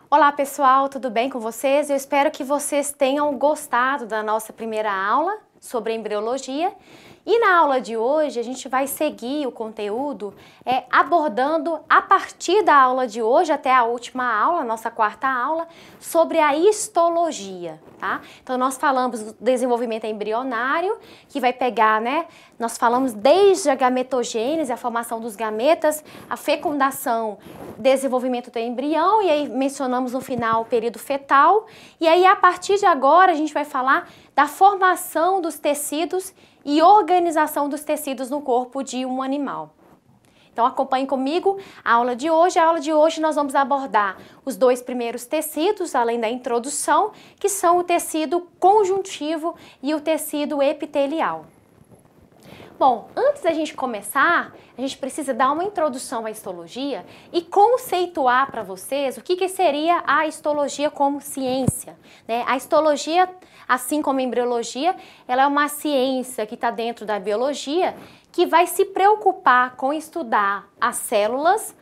Olá pessoal, tudo bem com vocês? Eu espero que vocês tenham gostado da nossa primeira aula sobre embriologia. E na aula de hoje a gente vai seguir o conteúdo abordando a partir da aula de hoje até a última aula, nossa quarta aula, sobre a histologia, tá? Então nós falamos do desenvolvimento embrionário, que vai pegar, nós falamos desde a gametogênese, a formação dos gametas, a fecundação, desenvolvimento do embrião, e aí mencionamos no final o período fetal, e aí a partir de agora a gente vai falar da formação dos tecidos e organização dos tecidos no corpo de um animal. Então acompanhe comigo a aula de hoje. A aula de hoje nós vamos abordar os dois primeiros tecidos, além da introdução, que são o tecido conjuntivo e o tecido epitelial. Bom, antes da gente começar, a gente precisa dar uma introdução à histologia e conceituar para vocês o que seria a histologia como ciência, né? A histologia, assim como a embriologia, ela é uma ciência que está dentro da biologia que vai se preocupar com estudar as células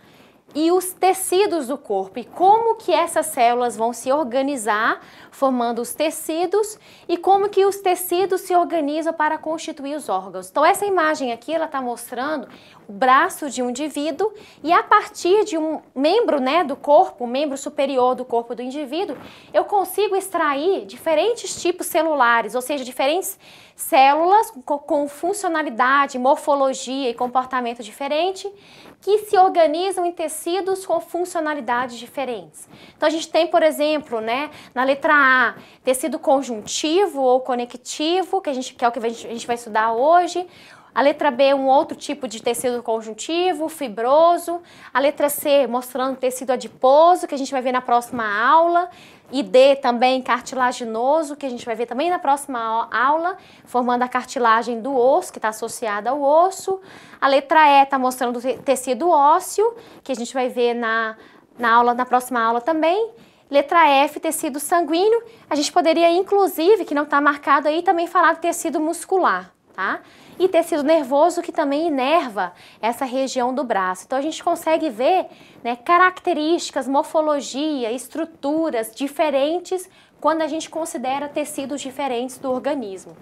e os tecidos do corpo e como que essas células vão se organizar formando os tecidos e como que os tecidos se organizam para constituir os órgãos. Então essa imagem aqui ela está mostrando o braço de um indivíduo e a partir de um membro, do corpo, um membro superior do corpo do indivíduo, eu consigo extrair diferentes tipos celulares, ou seja, diferentes células com funcionalidade, morfologia e comportamento diferente que se organizam em tecidos com funcionalidades diferentes. Então a gente tem, por exemplo, na letra A, tecido conjuntivo ou conectivo, que é o que a gente vai estudar hoje. A letra B, um outro tipo de tecido conjuntivo, fibroso. A letra C, mostrando tecido adiposo, que a gente vai ver na próxima aula. E D, também cartilaginoso, que a gente vai ver também na próxima aula, formando a cartilagem do osso, que está associada ao osso. A letra E está mostrando tecido ósseo, que a gente vai ver na próxima aula também. Letra F, tecido sanguíneo. A gente poderia, inclusive, que não está marcado aí, também falar de tecido muscular, tá? E tecido nervoso, que também inerva essa região do braço. Então a gente consegue ver características, morfologia, estruturas diferentes quando a gente considera tecidos diferentes do organismo.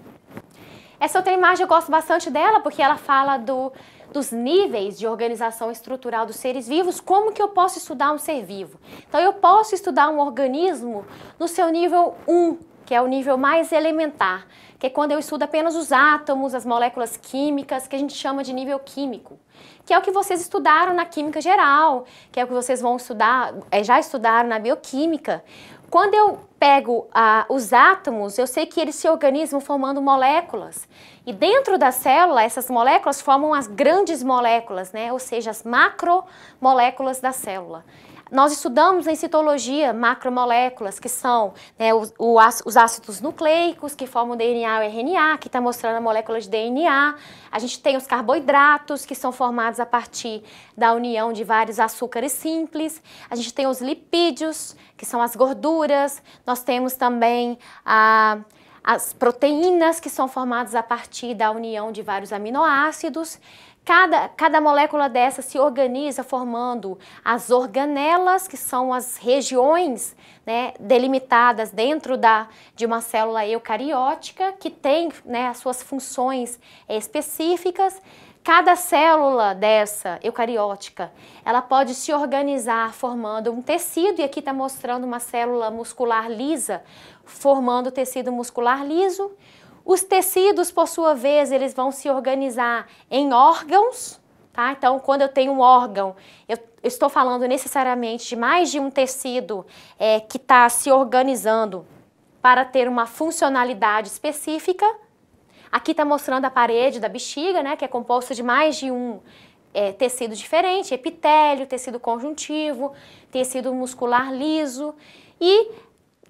Essa outra imagem eu gosto bastante dela porque ela fala dos níveis de organização estrutural dos seres vivos, como que eu posso estudar um ser vivo. Então eu posso estudar um organismo no seu nível 1, que é o nível mais elementar, que é quando eu estudo apenas os átomos, as moléculas químicas, que a gente chama de nível químico, que é o que vocês estudaram na química geral, que é o que vocês vão estudar, já estudaram na bioquímica. Quando eu pego os átomos, eu sei que eles se organizam formando moléculas. E dentro da célula, essas moléculas formam as grandes moléculas, ou seja, as macromoléculas da célula. Nós estudamos em citologia macromoléculas, que são os ácidos nucleicos, que formam o DNA e o RNA, que está mostrando a molécula de DNA. A gente tem os carboidratos, que são formados a partir da união de vários açúcares simples. A gente tem os lipídios, que são as gorduras. Nós temos também as proteínas, que são formadas a partir da união de vários aminoácidos. Cada molécula dessa se organiza formando as organelas, que são as regiões delimitadas dentro de uma célula eucariótica, que tem as suas funções específicas. Cada célula dessa eucariótica, ela pode se organizar formando um tecido, e aqui está mostrando uma célula muscular lisa, formando o tecido muscular liso. Os tecidos, por sua vez, eles vão se organizar em órgãos, tá? Então, quando eu tenho um órgão, eu estou falando necessariamente de mais de um tecido que está se organizando para ter uma funcionalidade específica. Aqui está mostrando a parede da bexiga, que é composta de mais de um tecido diferente, epitélio, tecido conjuntivo, tecido muscular liso e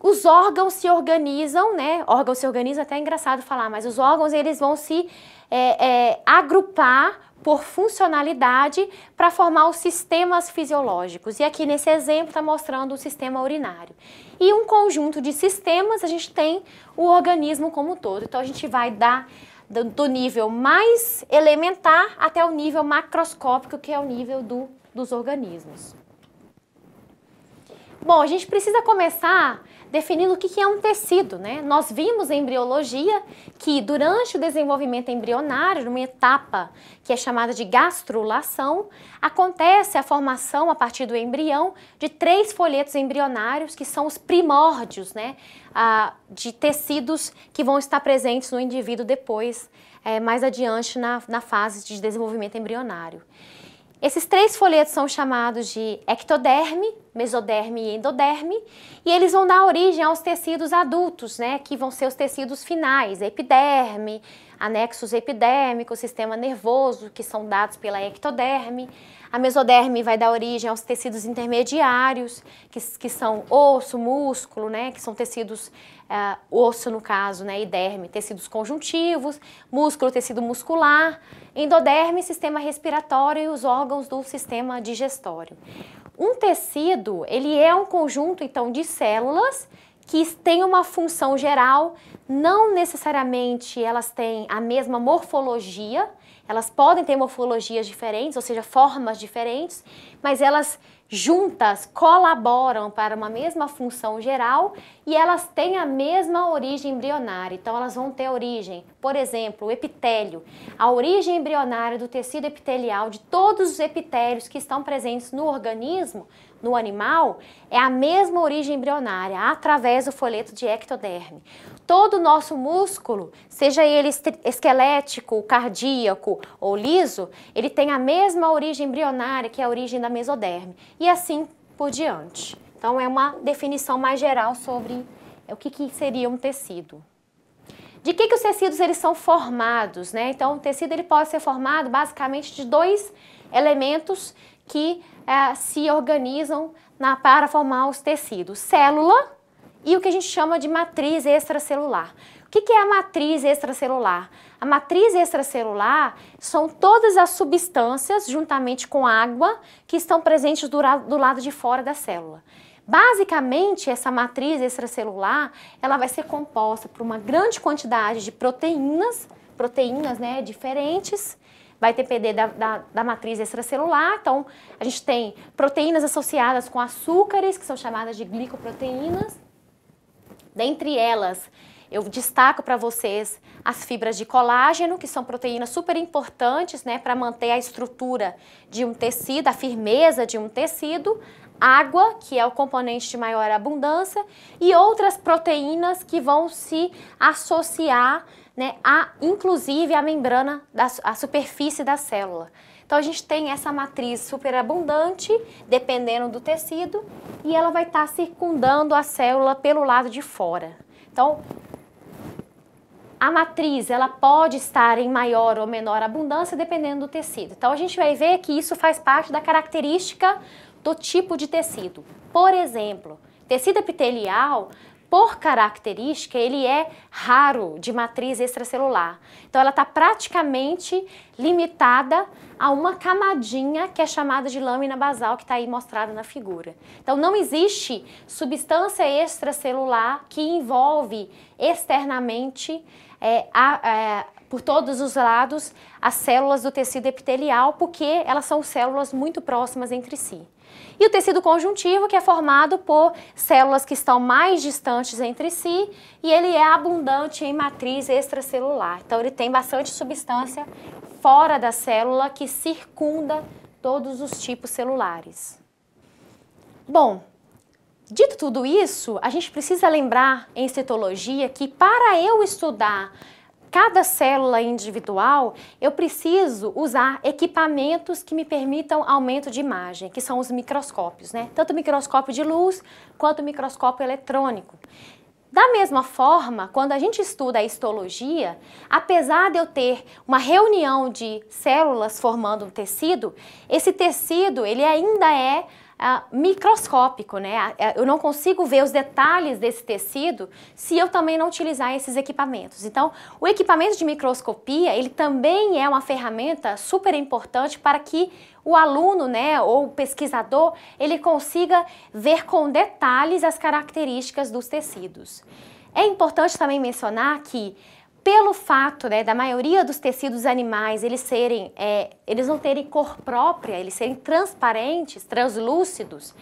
os órgãos se organizam, órgãos se organizam, até é engraçado falar, mas os órgãos eles vão se agrupar por funcionalidade para formar os sistemas fisiológicos. E aqui nesse exemplo está mostrando o sistema urinário. E um conjunto de sistemas, a gente tem o organismo como um todo. Então a gente vai do nível mais elementar até o nível macroscópico, que é o nível dos organismos. Bom, a gente precisa começar definindo o que é um tecido, né? Nós vimos em embriologia que durante o desenvolvimento embrionário, numa etapa que é chamada de gastrulação, acontece a formação a partir do embrião de 3 folhetos embrionários, que são os primórdios, né, de tecidos que vão estar presentes no indivíduo depois, mais adiante na fase de desenvolvimento embrionário. Esses 3 folhetos são chamados de ectoderme, mesoderme e endoderme, e eles vão dar origem aos tecidos adultos, né, que vão ser os tecidos finais, epiderme, anexos epidérmicos, sistema nervoso, que são dados pela ectoderme. A mesoderme vai dar origem aos tecidos intermediários, que são osso, músculo, né, que são tecidos, osso no caso, né, e derme, tecidos conjuntivos, músculo, tecido muscular, endoderme, sistema respiratório e os órgãos do sistema digestório. Um tecido, ele é um conjunto, então, de células que têm uma função geral, não necessariamente elas têm a mesma morfologia, elas podem ter morfologias diferentes, ou seja, formas diferentes, mas elas juntas colaboram para uma mesma função geral e elas têm a mesma origem embrionária. Então, elas vão ter origem, por exemplo, o epitélio. A origem embrionária do tecido epitelial de todos os epitélios que estão presentes no organismo, no animal, é a mesma origem embrionária, através do folheto de ectoderme. Todo o nosso músculo, seja ele esquelético, cardíaco ou liso, ele tem a mesma origem embrionária, que é a origem da mesoderme, e assim por diante. Então, é uma definição mais geral sobre o que seria um tecido. De que os tecidos eles são formados, né? Então, o tecido ele pode ser formado basicamente de 2 elementos que se organizam para formar os tecidos: célula e o que a gente chama de matriz extracelular. O que é a matriz extracelular? A matriz extracelular são todas as substâncias, juntamente com água, que estão presentes do lado de fora da célula. Basicamente, essa matriz extracelular, ela vai ser composta por uma grande quantidade de proteínas, né, diferentes. Vai depender da matriz extracelular. Então, a gente tem proteínas associadas com açúcares, que são chamadas de glicoproteínas. Dentre elas, eu destaco para vocês as fibras de colágeno, que são proteínas super importantes, né, para manter a estrutura de um tecido, a firmeza de um tecido. Água, que é o componente de maior abundância, e outras proteínas que vão se associar, né, inclusive a membrana, a superfície da célula. Então, a gente tem essa matriz superabundante, dependendo do tecido, e ela vai estar circundando a célula pelo lado de fora. Então, a matriz, ela pode estar em maior ou menor abundância, dependendo do tecido. Então, a gente vai ver que isso faz parte da característica do tipo de tecido. Por exemplo, tecido epitelial, por característica, ele é raro de matriz extracelular. Então, ela está praticamente limitada a uma camadinha que é chamada de lâmina basal, que está aí mostrada na figura. Então, não existe substância extracelular que envolve externamente, por todos os lados, as células do tecido epitelial, porque elas são células muito próximas entre si. E o tecido conjuntivo, que é formado por células que estão mais distantes entre si, e ele é abundante em matriz extracelular. Então, ele tem bastante substância fora da célula que circunda todos os tipos celulares. Bom, dito tudo isso, a gente precisa lembrar em citologia que para eu estudar cada célula individual, eu preciso usar equipamentos que me permitam aumento de imagem, que são os microscópios, né? Tanto o microscópio de luz quanto o microscópio eletrônico. Da mesma forma, quando a gente estuda a histologia, apesar de eu ter uma reunião de células formando um tecido, esse tecido ele ainda é microscópico, né? Eu não consigo ver os detalhes desse tecido se eu também não utilizar esses equipamentos. Então, o equipamento de microscopia, ele também é uma ferramenta super importante para que o aluno, né, ou o pesquisador, ele consiga ver com detalhes as características dos tecidos. É importante também mencionar que, pelo fato, né, da maioria dos tecidos animais eles não terem cor própria, eles serem transparentes, translúcidos,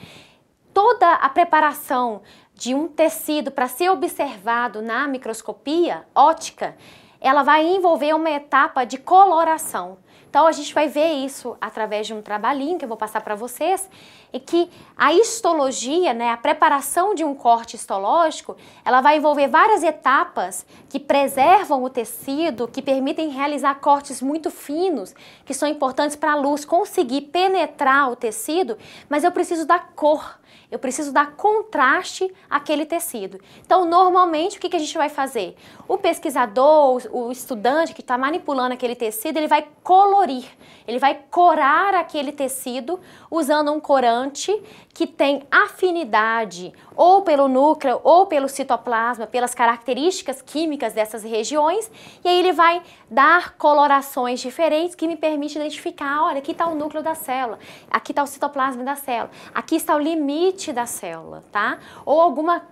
toda a preparação de um tecido para ser observado na microscopia óptica, ela vai envolver uma etapa de coloração. Então a gente vai ver isso através de um trabalhinho que eu vou passar para vocês, e que a histologia, né, a preparação de um corte histológico, ela vai envolver várias etapas que preservam o tecido, que permitem realizar cortes muito finos, que são importantes para a luz conseguir penetrar o tecido, mas eu preciso da cor. Eu preciso dar contraste àquele tecido. Então, normalmente, o que a gente vai fazer? O pesquisador, o estudante que está manipulando aquele tecido, ele vai colorir, ele vai corar aquele tecido usando um corante que tem afinidade ou pelo núcleo ou pelo citoplasma, pelas características químicas dessas regiões, e aí ele vai dar colorações diferentes que me permitem identificar, olha, aqui está o núcleo da célula, aqui está o citoplasma da célula, aqui está o limite da célula, tá? Ou alguma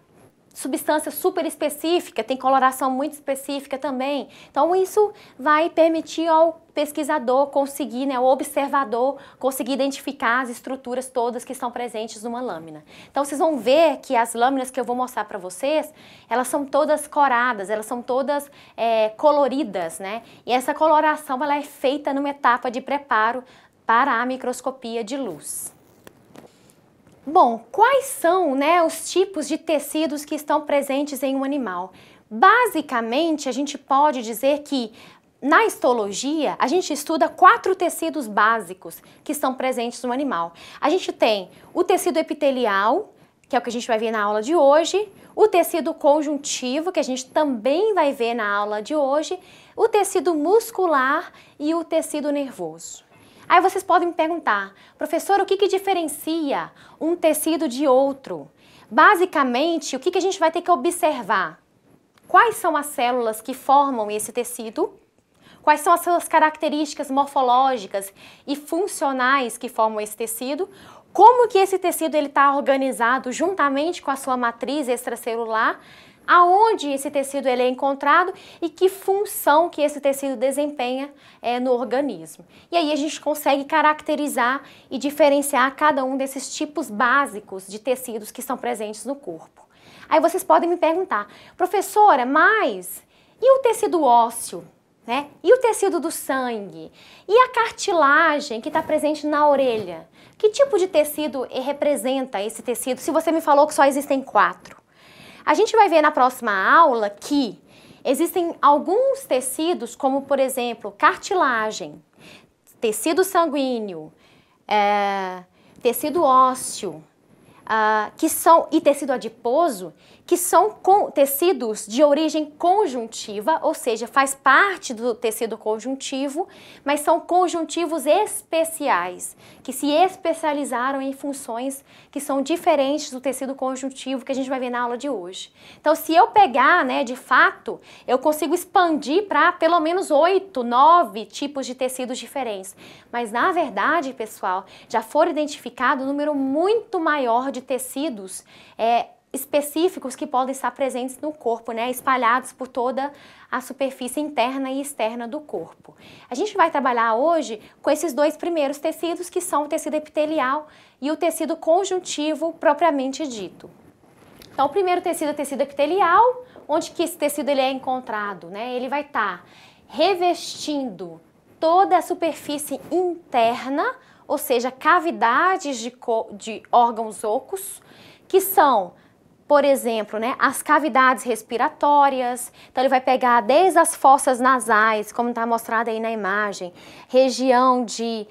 substância super específica, tem coloração muito específica também. Então isso vai permitir ao pesquisador conseguir, né, o observador conseguir identificar as estruturas todas que estão presentes numa lâmina. Então vocês vão ver que as lâminas que eu vou mostrar para vocês, elas são todas coradas, elas são todas coloridas, né? E essa coloração ela é feita numa etapa de preparo para a microscopia de luz. Bom, quais são, né, os tipos de tecidos que estão presentes em um animal? Basicamente, a gente pode dizer que na histologia, a gente estuda 4 tecidos básicos que estão presentes no animal. A gente tem o tecido epitelial, que é o que a gente vai ver na aula de hoje, o tecido conjuntivo, que a gente também vai ver na aula de hoje, o tecido muscular e o tecido nervoso. Aí vocês podem me perguntar, professor, o que diferencia um tecido de outro? Basicamente, o que a gente vai ter que observar? Quais são as células que formam esse tecido? Quais são as suas características morfológicas e funcionais que formam esse tecido? Como que esse tecido está organizado juntamente com a sua matriz extracelular? Aonde esse tecido ele é encontrado e que função que esse tecido desempenha no organismo. E aí a gente consegue caracterizar e diferenciar cada um desses tipos básicos de tecidos que estão presentes no corpo. Aí vocês podem me perguntar, professora, mas e o tecido ósseo? Né? E o tecido do sangue? E a cartilagem que está presente na orelha? Que tipo de tecido representa esse tecido, se você me falou que só existem 4? A gente vai ver na próxima aula que existem alguns tecidos, como por exemplo, cartilagem, tecido sanguíneo, tecido ósseo, e tecido adiposo, que são tecidos de origem conjuntiva, ou seja, faz parte do tecido conjuntivo, mas são conjuntivos especiais, que se especializaram em funções que são diferentes do tecido conjuntivo que a gente vai ver na aula de hoje. Então, se eu pegar, né, de fato, eu consigo expandir para pelo menos 8, 9 tipos de tecidos diferentes. Mas, na verdade, pessoal, já foram identificados um número muito maior de tecidos específicos que podem estar presentes no corpo, né, espalhados por toda a superfície interna e externa do corpo. A gente vai trabalhar hoje com esses 2 primeiros tecidos, que são o tecido epitelial e o tecido conjuntivo propriamente dito. Então, o primeiro tecido é o tecido epitelial, onde que esse tecido ele é encontrado, né? Ele vai estar revestindo toda a superfície interna, ou seja, cavidades de órgãos ocos, que são, por exemplo, né, as cavidades respiratórias. Então ele vai pegar desde as fossas nasais, como está mostrado aí na imagem, região de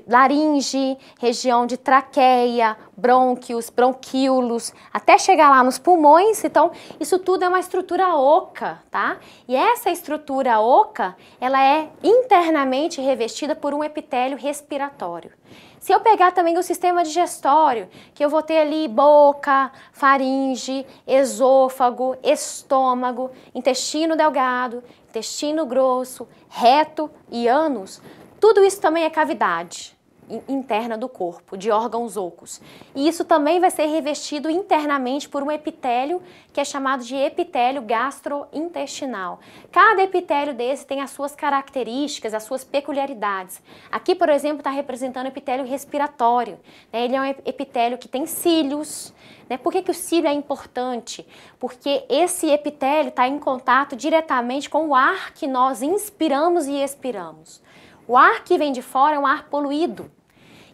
laringe, região de traqueia, brônquios, bronquíolos, até chegar lá nos pulmões. Então isso tudo é uma estrutura oca, tá? E essa estrutura oca, ela é internamente revestida por um epitélio respiratório. Se eu pegar também o sistema digestório, que eu vou ter ali boca, faringe, esôfago, estômago, intestino delgado, intestino grosso, reto e ânus, tudo isso também é cavidade. interna do corpo, de órgãos ocos. E isso também vai ser revestido internamente por um epitélio que é chamado de epitélio gastrointestinal. Cada epitélio desse tem as suas características, as suas peculiaridades. Aqui, por exemplo, está representando o epitélio respiratório, né? Ele é um epitélio que tem cílios. Por que o cílio é importante? Porque esse epitélio está em contato diretamente com o ar que nós inspiramos e expiramos. O ar que vem de fora é um ar poluído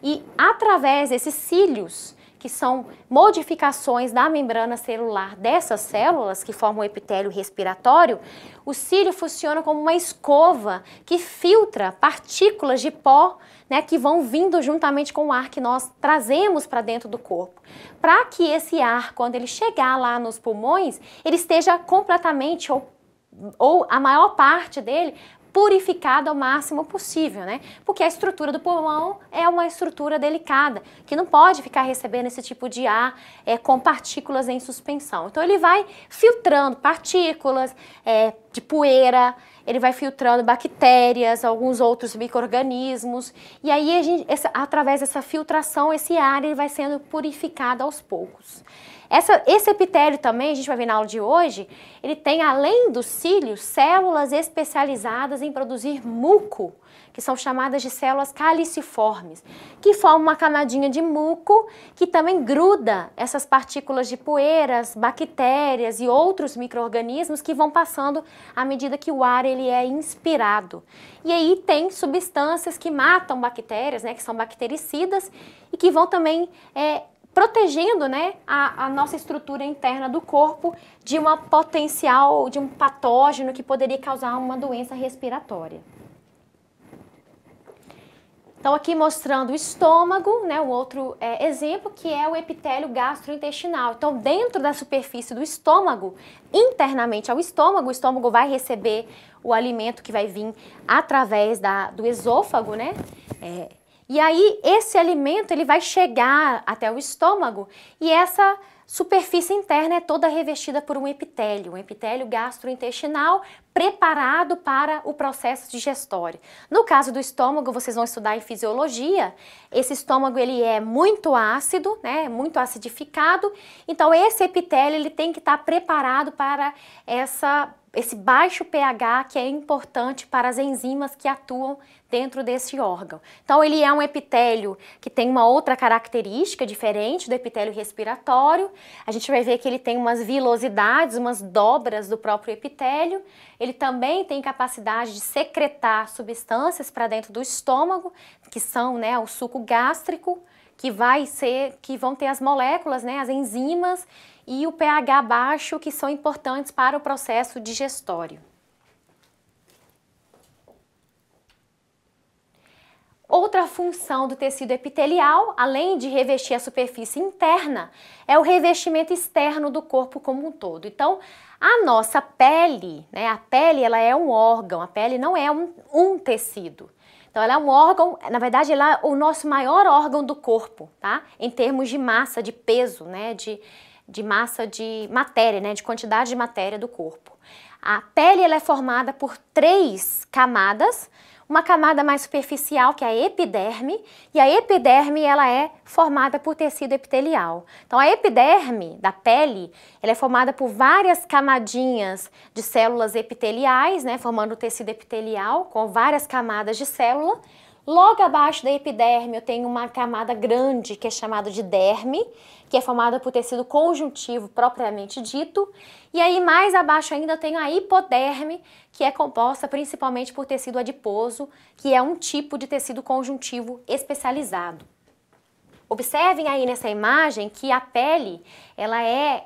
e através desses cílios, que são modificações da membrana celular dessas células que formam o epitélio respiratório, o cílio funciona como uma escova que filtra partículas de pó, né, que vão vindo juntamente com o ar que nós trazemos para dentro do corpo, para que esse ar, quando ele chegar lá nos pulmões, ele esteja completamente ou a maior parte dele purificado ao máximo possível, né? Porque a estrutura do pulmão é uma estrutura delicada, que não pode ficar recebendo esse tipo de ar com partículas em suspensão. Então ele vai filtrando partículas de poeira, ele vai filtrando bactérias, alguns outros micro-organismos, e aí através dessa filtração, esse ar ele vai sendo purificado aos poucos. Esse epitélio também, a gente vai ver na aula de hoje, ele tem, além dos cílios, células especializadas em produzir muco, que são chamadas de células caliciformes, que formam uma camadinha de muco que também gruda essas partículas de poeiras, bactérias e outros micro-organismos que vão passando à medida que o ar ele é inspirado. E aí tem substâncias que matam bactérias, né, que são bactericidas e que vão também protegendo, né, a nossa estrutura interna do corpo de um patógeno que poderia causar uma doença respiratória. Então aqui mostrando o estômago, né, um outro exemplo que é o epitélio gastrointestinal. Então dentro da superfície do estômago, internamente ao estômago, o estômago vai receber o alimento que vai vir através do esôfago, né? E aí esse alimento ele vai chegar até o estômago e essa superfície interna é toda revestida por um epitélio gastrointestinal preparado para o processo digestório. No caso do estômago, vocês vão estudar em fisiologia, esse estômago ele é muito ácido, né, muito acidificado, então esse epitélio ele tem que estar preparado para esse baixo pH que é importante para as enzimas que atuam dentro desse órgão. Então ele é um epitélio que tem uma outra característica diferente do epitélio respiratório. A gente vai ver que ele tem umas vilosidades, umas dobras do próprio epitélio. Ele também tem capacidade de secretar substâncias para dentro do estômago, que são, né, o suco gástrico, que vão ter as moléculas, né, as enzimas e o pH baixo, que são importantes para o processo digestório. Outra função do tecido epitelial, além de revestir a superfície interna, é o revestimento externo do corpo como um todo. Então, a nossa pele, né, a pele ela é um órgão, a pele não é um tecido. Então, ela é um órgão, na verdade, ela é o nosso maior órgão do corpo, tá? Em termos de massa, de peso, né, de massa de matéria, né, de quantidade de matéria do corpo. A pele ela é formada por 3 camadas, uma camada mais superficial, que é a epiderme, e a epiderme ela é formada por tecido epitelial. Então a epiderme da pele, ela é formada por várias camadinhas de células epiteliais, né, formando o tecido epitelial com várias camadas de célula. Logo abaixo da epiderme eu tenho uma camada grande que é chamada de derme, que é formada por tecido conjuntivo propriamente dito. E aí mais abaixo ainda eu tenho a hipoderme, que é composta principalmente por tecido adiposo, que é um tipo de tecido conjuntivo especializado. Observem aí nessa imagem que a pele ela é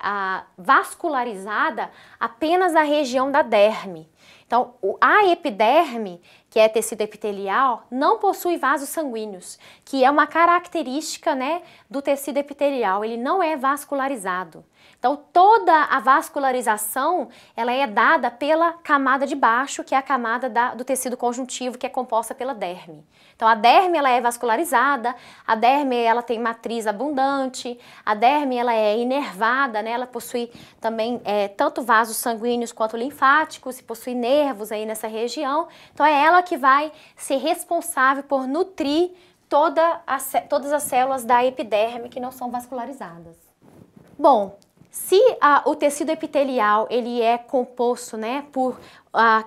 vascularizada apenas na região da derme. Então, a epiderme, que é tecido epitelial, não possui vasos sanguíneos, que é uma característica, né, do tecido epitelial, ele não é vascularizado. Então, toda a vascularização, ela é dada pela camada de baixo, que é a camada do tecido conjuntivo, que é composta pela derme. Então, a derme, ela é vascularizada, a derme, ela tem matriz abundante, a derme, ela é inervada, né? Ela possui também tanto vasos sanguíneos quanto linfáticos, e possui nervos aí nessa região. Então, é ela que vai ser responsável por nutrir todas as células da epiderme que não são vascularizadas. Bom, se o tecido epitelial ele é composto, né, por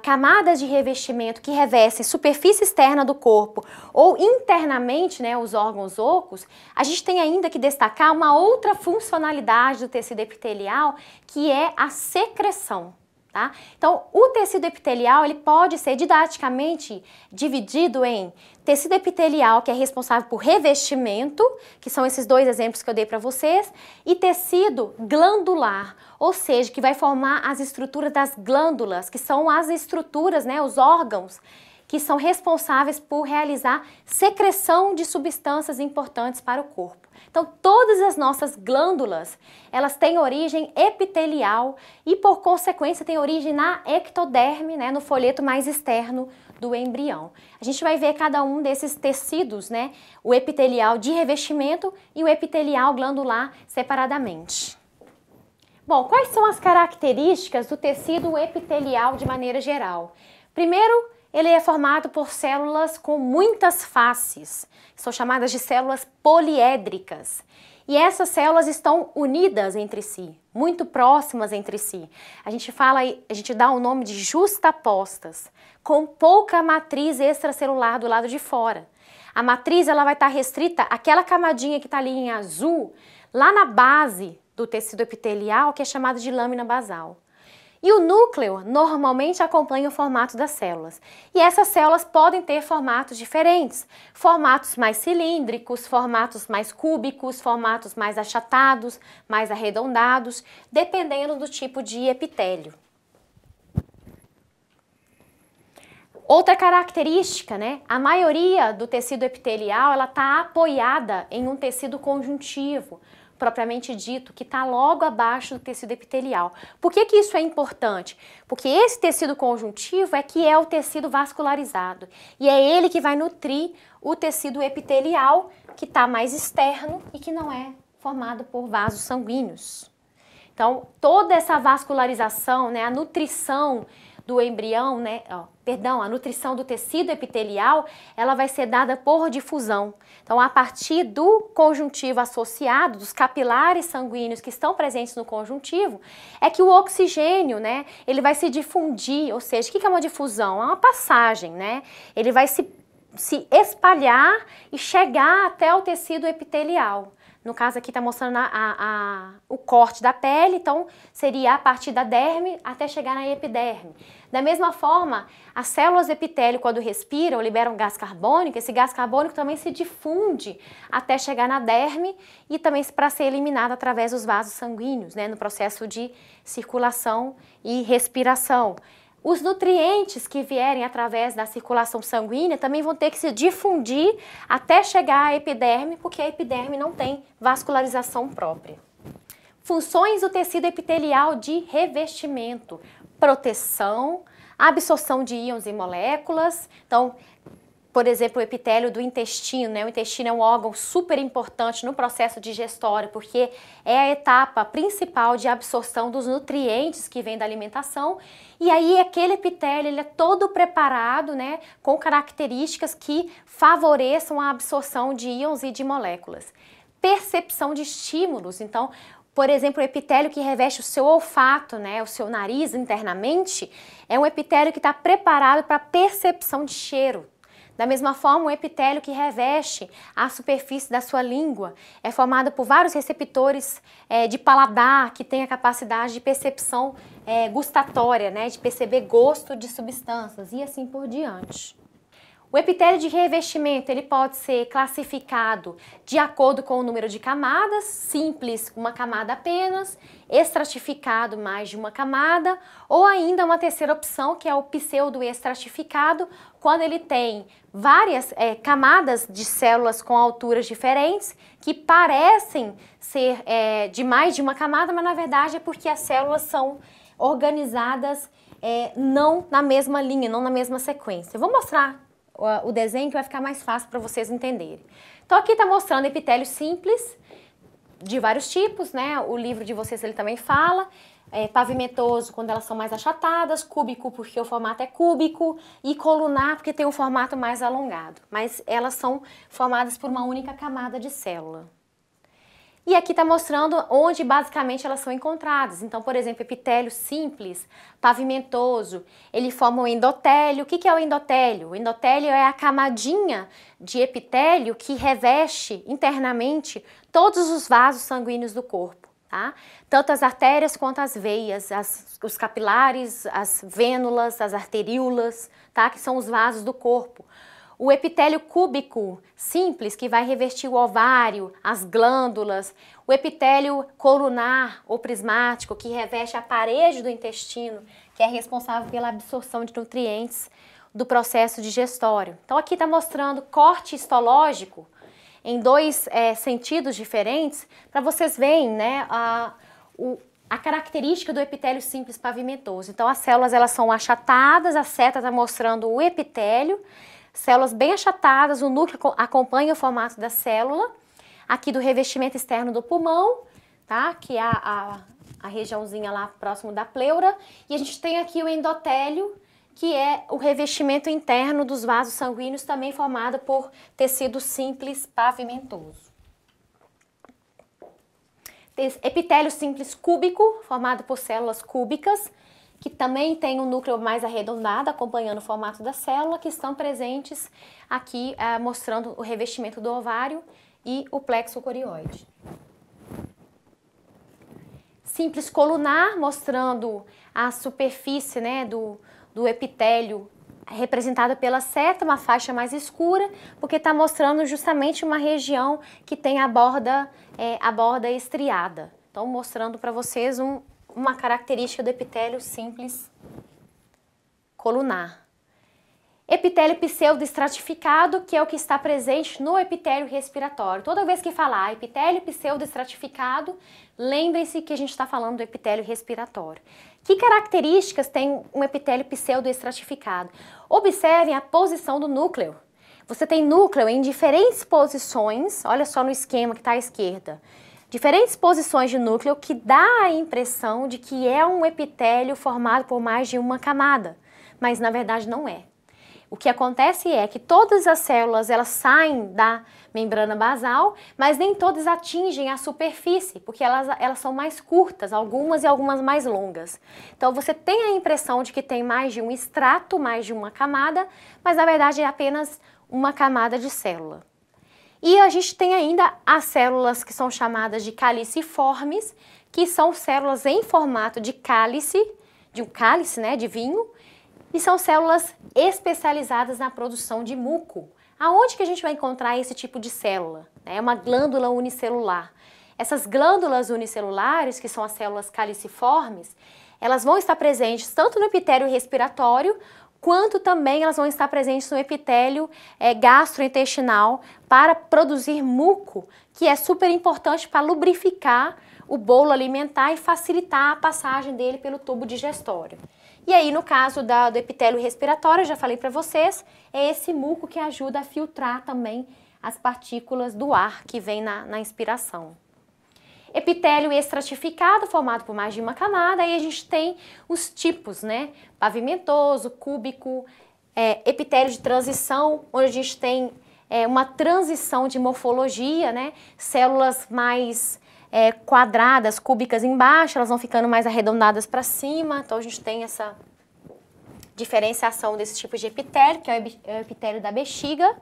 camadas de revestimento que revestem superfície externa do corpo ou internamente, né, os órgãos ocos, a gente tem ainda que destacar uma outra funcionalidade do tecido epitelial, que é a secreção. Tá? Então, o tecido epitelial ele pode ser didaticamente dividido em tecido epitelial, que é responsável por revestimento, que são esses dois exemplos que eu dei para vocês, e tecido glandular, ou seja, que vai formar as estruturas das glândulas, que são as estruturas, né, os órgãos que são responsáveis por realizar secreção de substâncias importantes para o corpo. Então, todas as nossas glândulas, elas têm origem epitelial e, por consequência, têm origem na ectoderme, né, no folheto mais externo do embrião. A gente vai ver cada um desses tecidos, né, o epitelial de revestimento e o epitelial glandular separadamente. Bom, quais são as características do tecido epitelial de maneira geral? Primeiro, ele é formado por células com muitas faces, são chamadas de células poliédricas. E essas células estão unidas entre si, muito próximas entre si. A gente dá o nome de justapostas, com pouca matriz extracelular do lado de fora. A matriz ela vai estar restrita àquela camadinha que está ali em azul, lá na base do tecido epitelial, que é chamada de lâmina basal. E o núcleo normalmente acompanha o formato das células. E essas células podem ter formatos diferentes, formatos mais cilíndricos, formatos mais cúbicos, formatos mais achatados, mais arredondados, dependendo do tipo de epitélio. Outra característica, né? A maioria do tecido epitelial ela está apoiada em um tecido conjuntivo, propriamente dito, que está logo abaixo do tecido epitelial. Por que isso é importante? Porque esse tecido conjuntivo é o tecido vascularizado e é ele que vai nutrir o tecido epitelial que está mais externo e que não é formado por vasos sanguíneos. Então, toda essa vascularização, né, a nutrição do embrião, né, a nutrição do tecido epitelial, ela vai ser dada por difusão. Então, a partir do conjuntivo associado, dos capilares sanguíneos que estão presentes no conjuntivo, é que o oxigênio, né, ele vai se difundir, ou seja, o que é uma difusão? É uma passagem, né? Ele vai se espalhar e chegar até o tecido epitelial. No caso aqui está mostrando o corte da pele, então seria a partir da derme até chegar na epiderme. Da mesma forma, as células epitélio, quando respiram, liberam gás carbônico, esse gás carbônico também se difunde até chegar na derme e também para ser eliminado através dos vasos sanguíneos, né, no processo de circulação e respiração. Os nutrientes que vierem através da circulação sanguínea também vão ter que se difundir até chegar à epiderme, porque a epiderme não tem vascularização própria. Funções do tecido epitelial de revestimento: proteção, absorção de íons e moléculas. Então, por exemplo, o epitélio do intestino, né? O intestino é um órgão super importante no processo digestório, porque é a etapa principal de absorção dos nutrientes que vêm da alimentação. E aí aquele epitélio ele é todo preparado, né, com características que favoreçam a absorção de íons e de moléculas. Percepção de estímulos, então, por exemplo, o epitélio que reveste o seu olfato, né, o seu nariz internamente, é um epitélio que está preparado para percepção de cheiro. Da mesma forma, o epitélio que reveste a superfície da sua língua é formado por vários receptores de paladar que têm a capacidade de percepção gustatória, né, de perceber gosto de substâncias e assim por diante. O epitélio de revestimento ele pode ser classificado de acordo com o número de camadas, simples, uma camada apenas, estratificado, mais de uma camada, ou ainda uma terceira opção, que é o pseudoestratificado, quando ele tem várias camadas de células com alturas diferentes, que parecem ser de mais de uma camada, mas na verdade é porque as células são organizadas não na mesma linha, não na mesma sequência. Eu vou mostrar o desenho que vai ficar mais fácil para vocês entenderem. Então aqui está mostrando epitélio simples, de vários tipos, né? O livro de vocês ele também fala. Pavimentoso quando elas são mais achatadas, cúbico porque o formato é cúbico e colunar porque tem um formato mais alongado. Mas elas são formadas por uma única camada de célula. E aqui está mostrando onde basicamente elas são encontradas. Então, por exemplo, epitélio simples, pavimentoso, ele forma o endotélio. O que é o endotélio? O endotélio é a camadinha de epitélio que reveste internamente todos os vasos sanguíneos do corpo. Tá? Tanto as artérias quanto as veias, os capilares, as vênulas, as arteríolas, tá? Que são os vasos do corpo. O epitélio cúbico simples, que vai revestir o ovário, as glândulas. O epitélio colunar ou prismático, que reveste a parede do intestino, que é responsável pela absorção de nutrientes do processo digestório. Então aqui está mostrando corte histológico em dois sentidos diferentes, para vocês verem, né, a característica do epitélio simples pavimentoso. Então as células elas são achatadas, a seta está mostrando o epitélio, células bem achatadas, o núcleo acompanha o formato da célula, aqui do revestimento externo do pulmão, tá, que é a regiãozinha lá próximo da pleura, e a gente tem aqui o endotélio, que é o revestimento interno dos vasos sanguíneos, também formado por tecido simples pavimentoso. Epitélio simples cúbico, formado por células cúbicas, que também tem um núcleo mais arredondado, acompanhando o formato da célula, que estão presentes aqui, mostrando o revestimento do ovário e o plexo corióide. Simples colunar, mostrando a superfície, né, do epitélio representada pela seta, uma faixa mais escura, porque está mostrando justamente uma região que tem a borda estriada. Então, mostrando para vocês uma característica do epitélio simples colunar. Epitélio pseudoestratificado, que é o que está presente no epitélio respiratório. Toda vez que falar epitélio pseudoestratificado, lembrem-se que a gente está falando do epitélio respiratório. Que características tem um epitélio pseudoestratificado? Observem a posição do núcleo. Você tem núcleo em diferentes posições, olha só no esquema que está à esquerda. Diferentes posições de núcleo que dá a impressão de que é um epitélio formado por mais de uma camada, mas na verdade não é. O que acontece é que todas as células elas saem da membrana basal, mas nem todas atingem a superfície, porque elas são mais curtas, algumas e algumas mais longas. Então você tem a impressão de que tem mais de um estrato, mais de uma camada, mas na verdade é apenas uma camada de célula. E a gente tem ainda as células que são chamadas de caliciformes, que são células em formato de cálice, de um cálice, né, de vinho, e são células especializadas na produção de muco. Aonde que a gente vai encontrar esse tipo de célula? É uma glândula unicelular. Essas glândulas unicelulares, que são as células caliciformes, elas vão estar presentes tanto no epitélio respiratório, quanto também elas vão estar presentes no epitélio gastrointestinal para produzir muco, que é super importante para lubrificar o bolo alimentar e facilitar a passagem dele pelo tubo digestório. E aí, no caso do epitélio respiratório, eu já falei para vocês, é esse muco que ajuda a filtrar também as partículas do ar que vem na inspiração. Epitélio estratificado, formado por mais de uma camada, aí a gente tem os tipos, né? Pavimentoso, cúbico, epitélio de transição, onde a gente tem uma transição de morfologia, né? Células mais quadradas, cúbicas embaixo, elas vão ficando mais arredondadas para cima, então a gente tem essa diferenciação desses tipos de epitélio, que é o epitélio da bexiga.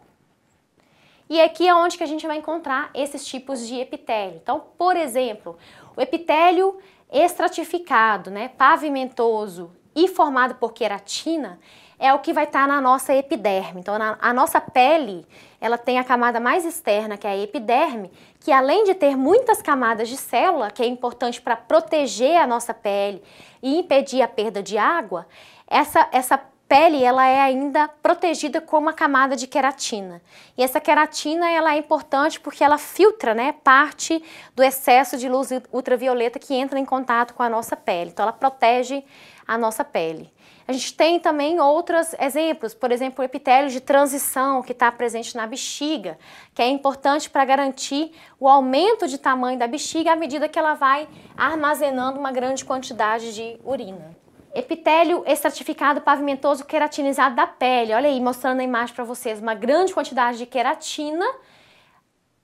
E aqui é onde que a gente vai encontrar esses tipos de epitélio. Então, por exemplo, o epitélio estratificado, né, pavimentoso e formado por queratina, é o que vai estar na nossa epiderme. Então, a nossa pele, ela tem a camada mais externa, que é a epiderme, que além de ter muitas camadas de célula, que é importante para proteger a nossa pele e impedir a perda de água, essa pele ela é ainda protegida com uma camada de queratina. E essa queratina ela é importante porque ela filtra, né, parte do excesso de luz ultravioleta que entra em contato com a nossa pele. Então ela protege a nossa pele. A gente tem também outros exemplos, por exemplo, o epitélio de transição que está presente na bexiga, que é importante para garantir o aumento de tamanho da bexiga à medida que ela vai armazenando uma grande quantidade de urina. Epitélio estratificado pavimentoso queratinizado da pele, olha aí, mostrando a imagem para vocês, uma grande quantidade de queratina,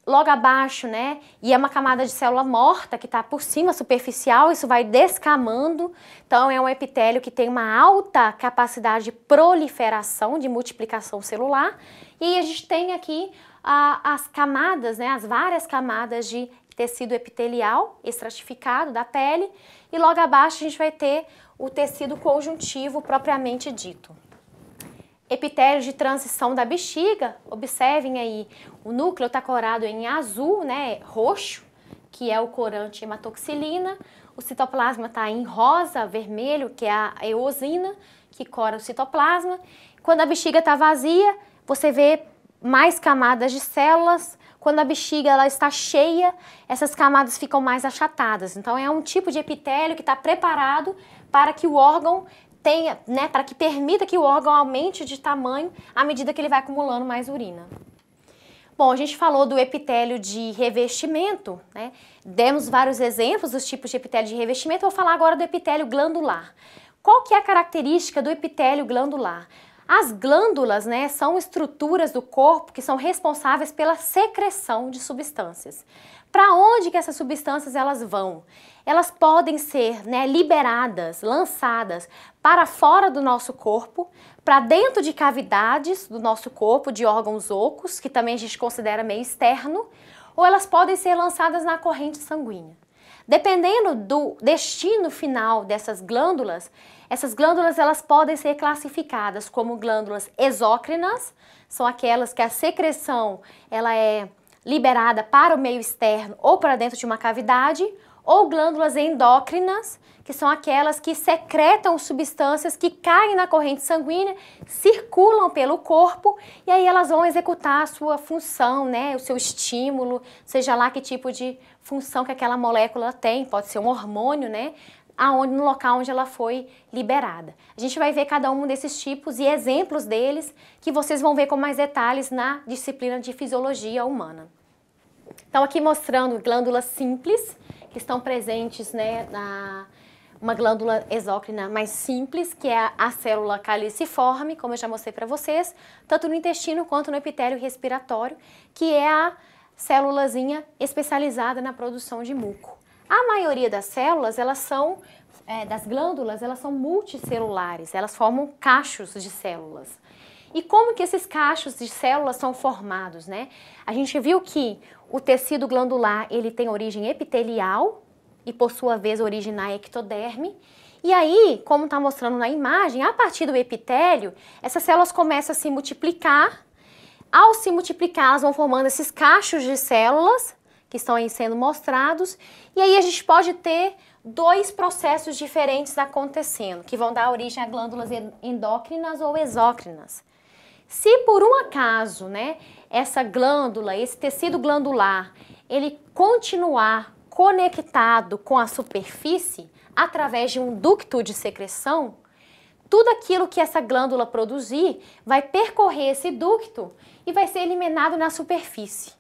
logo abaixo, né, e é uma camada de célula morta que está por cima, superficial, isso vai descamando, então é um epitélio que tem uma alta capacidade de proliferação, de multiplicação celular, e a gente tem aqui as camadas, né, as várias camadas de tecido epitelial estratificado da pele, e logo abaixo a gente vai ter o tecido conjuntivo propriamente dito. Epitélio de transição da bexiga, observem aí, o núcleo está corado em azul, né, roxo, que é o corante hematoxilina, o citoplasma está em rosa, vermelho, que é a eosina, que cora o citoplasma. Quando a bexiga está vazia, você vê mais camadas de células. Quando a bexiga ela está cheia, essas camadas ficam mais achatadas. Então é um tipo de epitélio que está preparado para que o órgão tenha, né, para que permita que o órgão aumente de tamanho à medida que ele vai acumulando mais urina. Bom, a gente falou do epitélio de revestimento, né? Demos vários exemplos dos tipos de epitélio de revestimento. Vou falar agora do epitélio glandular. Qual que é a característica do epitélio glandular? As glândulas, né, são estruturas do corpo que são responsáveis pela secreção de substâncias. Para onde que essas substâncias elas vão? Elas podem ser, né, liberadas, lançadas para fora do nosso corpo, para dentro de cavidades do nosso corpo, de órgãos ocos, que também a gente considera meio externo, ou elas podem ser lançadas na corrente sanguínea. Dependendo do destino final dessas glândulas, essas glândulas elas podem ser classificadas como glândulas exócrinas, são aquelas que a secreção ela é liberada para o meio externo ou para dentro de uma cavidade, ou glândulas endócrinas, que são aquelas que secretam substâncias que caem na corrente sanguínea, circulam pelo corpo e aí elas vão executar a sua função, né, o seu estímulo, seja lá que tipo de função que aquela molécula tem, pode ser um hormônio, né, no local onde ela foi liberada. A gente vai ver cada um desses tipos e exemplos deles que vocês vão ver com mais detalhes na disciplina de fisiologia humana. Então aqui mostrando glândulas simples, que estão presentes, né, uma glândula exócrina mais simples, que é a célula caliciforme, como eu já mostrei para vocês, tanto no intestino quanto no epitélio respiratório, que é a célulazinha especializada na produção de muco. A maioria das células, das glândulas, elas são multicelulares, elas formam cachos de células. E como que esses cachos de células são formados, né? A gente viu que o tecido glandular, ele tem origem epitelial e, por sua vez, origem na ectoderme. E aí, como está mostrando na imagem, a partir do epitélio, essas células começam a se multiplicar. Ao se multiplicar, elas vão formando esses cachos de células, que estão aí sendo mostrados. E aí a gente pode ter dois processos diferentes acontecendo, que vão dar origem a glândulas endócrinas ou exócrinas. Se por um acaso, né, essa glândula, esse tecido glandular, ele continuar conectado com a superfície através de um ducto de secreção, tudo aquilo que essa glândula produzir vai percorrer esse ducto e vai ser eliminado na superfície.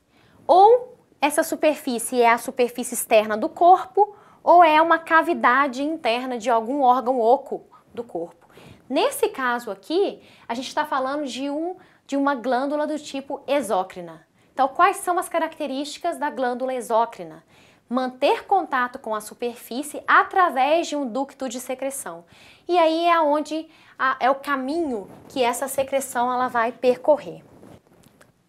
Ou essa superfície é a superfície externa do corpo, ou é uma cavidade interna de algum órgão oco do corpo. Nesse caso aqui, a gente está falando de uma glândula do tipo exócrina. Então, quais são as características da glândula exócrina? Manter contato com a superfície através de um ducto de secreção. E aí é onde é o caminho que essa secreção ela vai percorrer.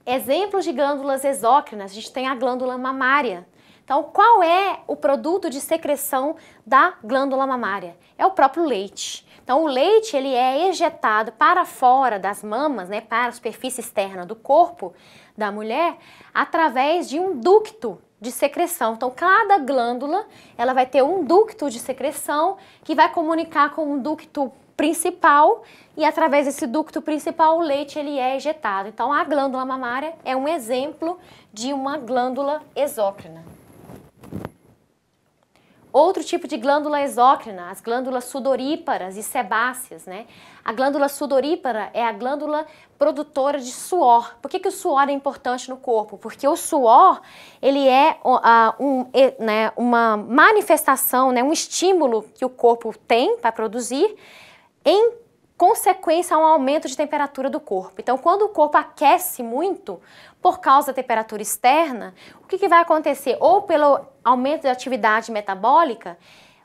Exemplos de glândulas exócrinas, a gente tem a glândula mamária. Então, qual é o produto de secreção da glândula mamária? É o próprio leite. Então, o leite ele é ejetado para fora das mamas, né, para a superfície externa do corpo da mulher, através de um ducto de secreção. Então, cada glândula ela vai ter um ducto de secreção que vai comunicar com um ducto principal e através desse ducto principal o leite ele é ejetado. Então, a glândula mamária é um exemplo de uma glândula exócrina. outro tipo de glândula exócrina, as glândulas sudoríparas e sebáceas, né? A glândula sudorípara é a glândula produtora de suor. Por que o suor é importante no corpo? Porque o suor, ele é uma manifestação, né, um estímulo que o corpo tem para produzir em consequência a um aumento de temperatura do corpo. Então, quando o corpo aquece muito, por causa da temperatura externa, o que vai acontecer? Ou pelo aumento da atividade metabólica,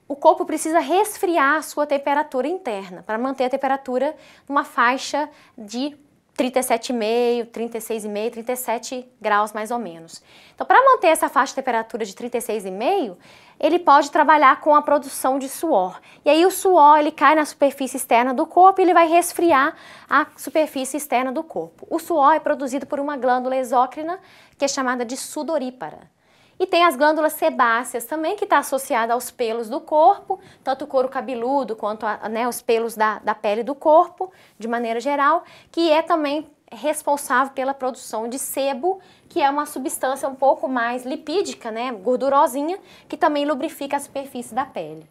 o corpo precisa resfriar a sua temperatura interna, para manter a temperatura numa faixa de 37,5, 36,5, 37 graus mais ou menos. Então, para manter essa faixa de temperatura de 36,5, ele pode trabalhar com a produção de suor. E aí o suor, ele cai na superfície externa do corpo e ele vai resfriar a superfície externa do corpo. O suor é produzido por uma glândula exócrina, que é chamada de sudorípara. E tem as glândulas sebáceas também, que está associada aos pelos do corpo, tanto o couro cabeludo quanto os pelos da pele do corpo, de maneira geral, que é também responsável pela produção de sebo, que é uma substância um pouco mais lipídica, né, gordurosinha, que também lubrifica a superfície da pele.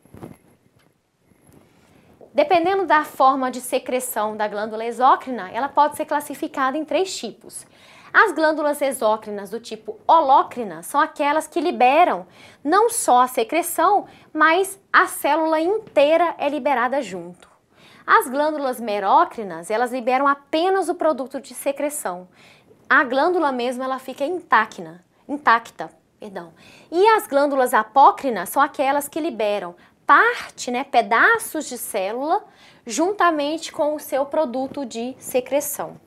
Dependendo da forma de secreção da glândula exócrina, ela pode ser classificada em 3 tipos. As glândulas exócrinas do tipo holócrina são aquelas que liberam não só a secreção, mas a célula inteira é liberada junto. As glândulas merócrinas, elas liberam apenas o produto de secreção. A glândula mesmo, ela fica intacta. E as glândulas apócrinas são aquelas que liberam parte, né, pedaços de célula, juntamente com o seu produto de secreção.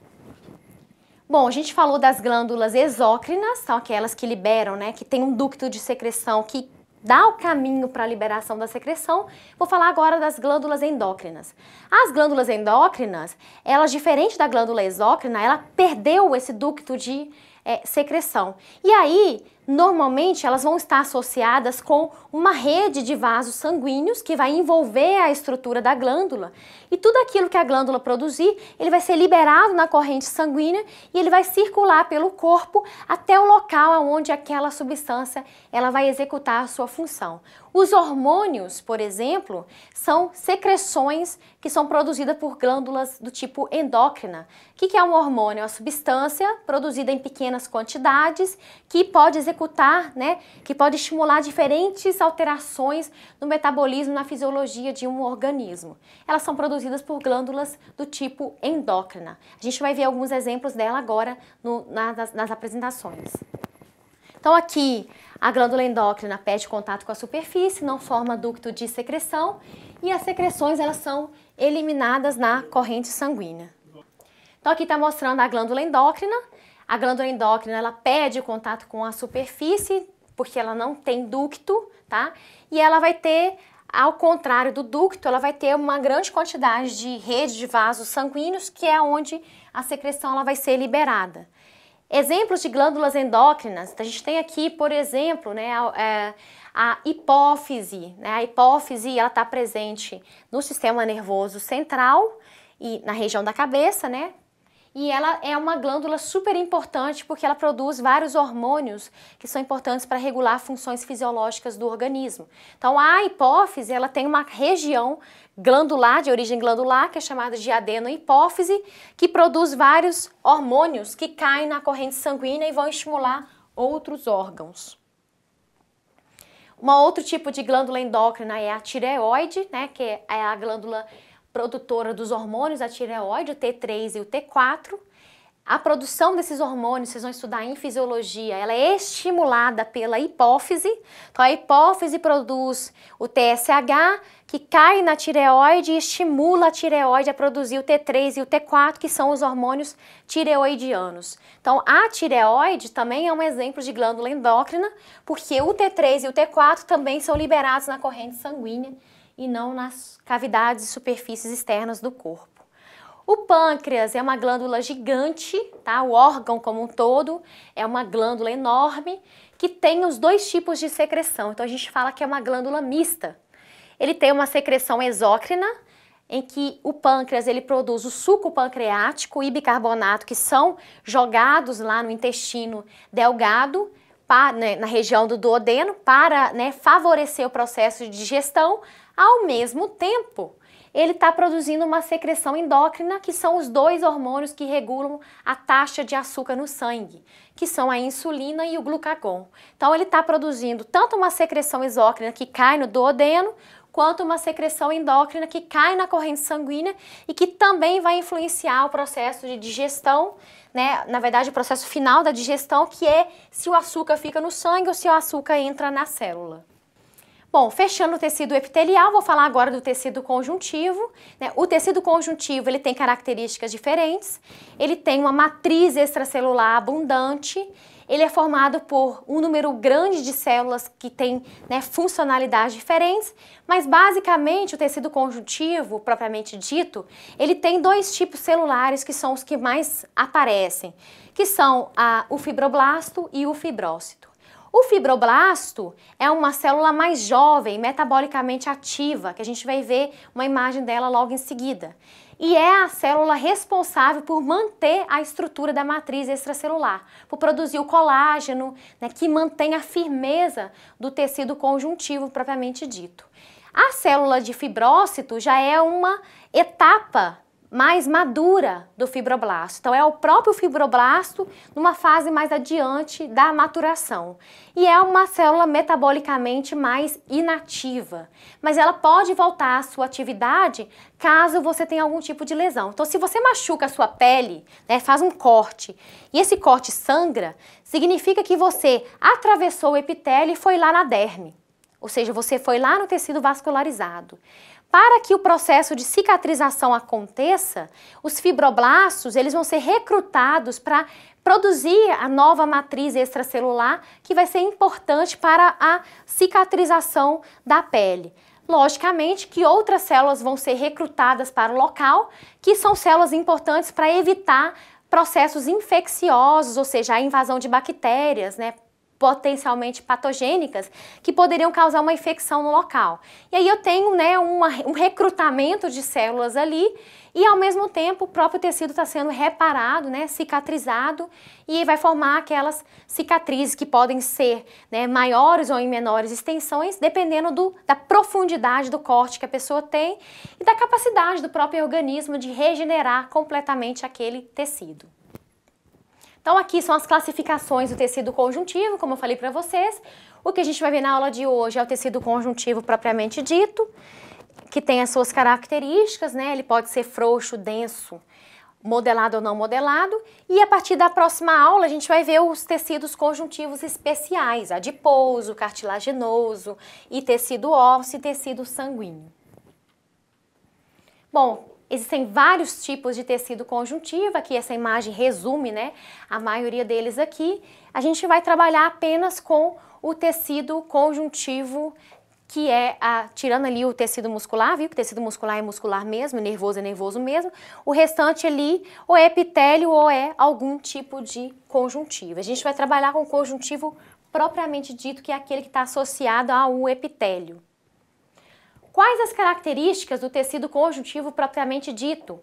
Bom, a gente falou das glândulas exócrinas, são aquelas que liberam, né, que tem um ducto de secreção que dá o caminho para a liberação da secreção. Vou falar agora das glândulas endócrinas. As glândulas endócrinas, elas, diferente da glândula exócrina, ela perdeu esse ducto de secreção. E aí, normalmente, elas vão estar associadas com uma rede de vasos sanguíneos que vai envolver a estrutura da glândula, e tudo aquilo que a glândula produzir, ele vai ser liberado na corrente sanguínea e ele vai circular pelo corpo até o local onde aquela substância ela vai executar a sua função. Os hormônios, por exemplo, são secreções que são produzidas por glândulas do tipo endócrina. O que é um hormônio? É uma substância produzida em pequenas quantidades que pode executar, né, que pode estimular diferentes alterações no metabolismo, na fisiologia de um organismo. Elas são produzidas por glândulas do tipo endócrina. A gente vai ver alguns exemplos dela agora nas apresentações. Então aqui a glândula endócrina perde contato com a superfície, não forma ducto de secreção e as secreções elas são eliminadas na corrente sanguínea. Então aqui está mostrando a glândula endócrina. A glândula endócrina ela perde o contato com a superfície porque ela não tem ducto, tá? E ela vai ter, ao contrário do ducto, ela vai ter uma grande quantidade de rede de vasos sanguíneos, que é onde a secreção ela vai ser liberada. Exemplos de glândulas endócrinas, a gente tem aqui, por exemplo, né, a hipófise. Né? A hipófise está presente no sistema nervoso central e na região da cabeça, né? E ela é uma glândula super importante porque ela produz vários hormônios que são importantes para regular funções fisiológicas do organismo. Então a hipófise ela tem uma região glandular, de origem glandular, que é chamada de adenohipófise, que produz vários hormônios que caem na corrente sanguínea e vão estimular outros órgãos. Um outro tipo de glândula endócrina é a tireoide, né, que é a glândula produtora dos hormônios, a tireoide, o T3 e o T4. A produção desses hormônios, vocês vão estudar em fisiologia, ela é estimulada pela hipófise. Então a hipófise produz o TSH, que cai na tireoide e estimula a tireoide a produzir o T3 e o T4, que são os hormônios tireoidianos. Então a tireoide também é um exemplo de glândula endócrina, porque o T3 e o T4 também são liberados na corrente sanguínea e não nas cavidades e superfícies externas do corpo. O pâncreas é uma glândula gigante, tá? O órgão como um todo é uma glândula enorme que tem os 2 tipos de secreção. Então a gente fala que é uma glândula mista. Ele tem uma secreção exócrina, em que o pâncreas ele produz o suco pancreático e bicarbonato que são jogados lá no intestino delgado na região do duodeno para, né, favorecer o processo de digestão. Ao mesmo tempo, ele está produzindo uma secreção endócrina, que são os dois hormônios que regulam a taxa de açúcar no sangue, que são a insulina e o glucagon. Então ele está produzindo tanto uma secreção exócrina que cai no duodeno, quanto uma secreção endócrina que cai na corrente sanguínea e que também vai influenciar o processo de digestão, né? Na verdade, o processo final da digestão, que é se o açúcar fica no sangue ou se o açúcar entra na célula. Bom, fechando o tecido epitelial, vou falar agora do tecido conjuntivo, né? O tecido conjuntivo, ele tem características diferentes, ele tem uma matriz extracelular abundante, ele é formado por um número grande de células que têm, né, funcionalidades diferentes, mas basicamente o tecido conjuntivo, propriamente dito, ele tem dois tipos celulares que são os que mais aparecem, que são o fibroblasto e o fibrócito. O fibroblasto é uma célula mais jovem, metabolicamente ativa, que a gente vai ver uma imagem dela logo em seguida. E é a célula responsável por manter a estrutura da matriz extracelular, por produzir o colágeno, né, que mantém a firmeza do tecido conjuntivo propriamente dito. A célula de fibrócito já é uma etapa mais madura do fibroblasto. Então é o próprio fibroblasto numa fase mais adiante da maturação. E é uma célula metabolicamente mais inativa, mas ela pode voltar à sua atividade caso você tenha algum tipo de lesão. Então se você machuca a sua pele, né, faz um corte, e esse corte sangra, significa que você atravessou o epitélio e foi lá na derme. Ou seja, você foi lá no tecido vascularizado. Para que o processo de cicatrização aconteça, os fibroblastos eles vão ser recrutados para produzir a nova matriz extracelular, que vai ser importante para a cicatrização da pele. Logicamente que outras células vão ser recrutadas para o local, que são células importantes para evitar processos infecciosos, ou seja, a invasão de bactérias, né, potencialmente patogênicas, que poderiam causar uma infecção no local. E aí eu tenho, né, um recrutamento de células ali e ao mesmo tempo o próprio tecido está sendo reparado, né, cicatrizado, e vai formar aquelas cicatrizes que podem ser, né, maiores ou em menores extensões, dependendo da profundidade do corte que a pessoa tem e da capacidade do próprio organismo de regenerar completamente aquele tecido. Então aqui são as classificações do tecido conjuntivo, como eu falei para vocês. O que a gente vai ver na aula de hoje é o tecido conjuntivo propriamente dito, que tem as suas características, né? Ele pode ser frouxo, denso, modelado ou não modelado. E a partir da próxima aula a gente vai ver os tecidos conjuntivos especiais, adiposo, cartilaginoso, e tecido ósseo e tecido sanguíneo. Bom, existem vários tipos de tecido conjuntivo, aqui essa imagem resume, né, a maioria deles aqui. A gente vai trabalhar apenas com o tecido conjuntivo, que é, tirando ali o tecido muscular, viu que o tecido muscular é muscular mesmo, nervoso é nervoso mesmo, o restante ali ou é epitélio ou é algum tipo de conjuntivo. A gente vai trabalhar com o conjuntivo propriamente dito, que é aquele que está associado ao epitélio. Quais as características do tecido conjuntivo propriamente dito?